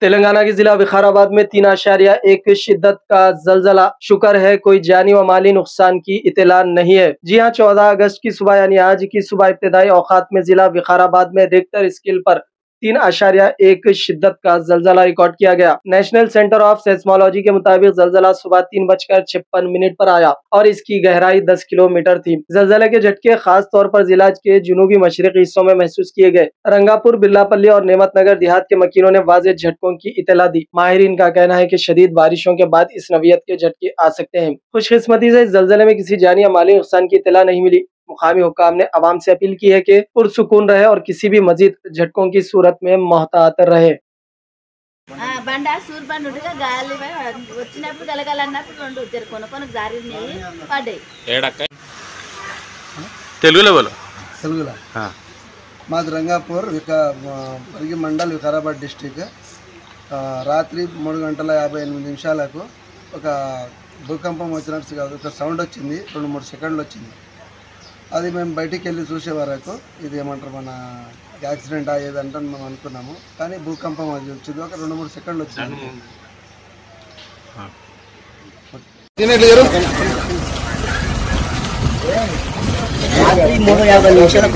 तेलंगाना के जिला विकाराबाद में 3.1 शिद्दत का जलजला। शुक्र है कोई जानी व माली नुकसान की इत्तला नहीं है। जी हां, 14 अगस्त की सुबह यानी आज की सुबह इब्तिदाई औकात में जिला विकाराबाद में रिक्टर स्केल पर 3.1 शिद्दत का जलजला रिकॉर्ड किया गया। नेशनल सेंटर ऑफ सेस्मोलॉजी के मुताबिक जलजला सुबह 3:56 पर आया और इसकी गहराई 10 किलोमीटर थी। जलजले के झटके खास तौर पर जिला के जुनूबी मशरकी हिस्सों में महसूस किए गए। रंगापुर, बिल्लापल्ली और नेमत नगर देहात के मकीनों ने वाज़ेह झटकों की इत्तला दी। माहिरीन का कहना है कि शदीद बारिशों के बाद इस नौइयत के झटके आ सकते हैं। खुशकिस्मती से इस जलजले में किसी जानी या माली नुकसान की इत्तला नहीं मिली। मुकामी हुक्काम ने अवाम से अपील की है कि पुरसुकून रहे और किसी भी मजीद झटकों की सूरत में मोहतात रहे। బండ సూర్ బండ ఉండగా గాలి వచ్చినప్పుడు కలగాలన్నప్పుడు రెండు ఇద్దరు కొనుక్కొని జారినాయి పడ్డాయి. తెలుగులో మాది రంగాపూర్ పరిగి మండల్ వికారాబాద్ డిస్టిక్. రాత్రి 3:58 ఒక భూకంపం వచ్చినట్టు కాదు, ఒక సౌండ్ వచ్చింది. 2-3 సెకండ్లు వచ్చింది. అది మేము బయటికి వెళ్ళి చూసే వరకు ఇది ఏమంటారు మన యాక్సిడెంట్ అయ్యేదంటే మేము అనుకున్నాము. కానీ భూకంపం అది వచ్చింది, ఒక 2-3 సెకండ్లు వచ్చింది. 3:50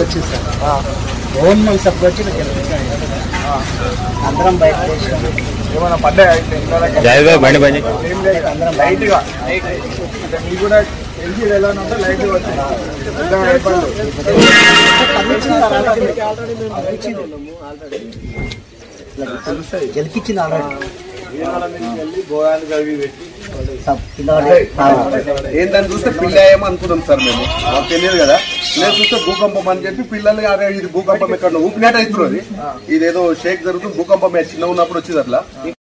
వచ్చింది సార్. గవర్నమెంట్ సపోర్ట్ వచ్చి అందరం బయట ఏమైనా పడ్డాయి లైట్గా మీకు కూడా ఎల్జీ ఎలా ఉంటే లైట్గా వచ్చింది. గెలికిచ్చింది ఆల్రెడీ బోయాలు కలిగి పెట్టి ఏందని చూస్తే పిల్ల ఏమో అనుకున్నాం సార్. మేము మాకు తెలియదు కదా. నేను చూస్తే భూకంపం అని చెప్పి పిల్లల్ని అరే ఇది భూకంపం ఎక్కడ ఊపినట్టు అవుతున్నది, ఇదేదో షేక్ జరుగుతుంది, భూకంపం చిన్న ఉన్నప్పుడు వచ్చింది అట్లా.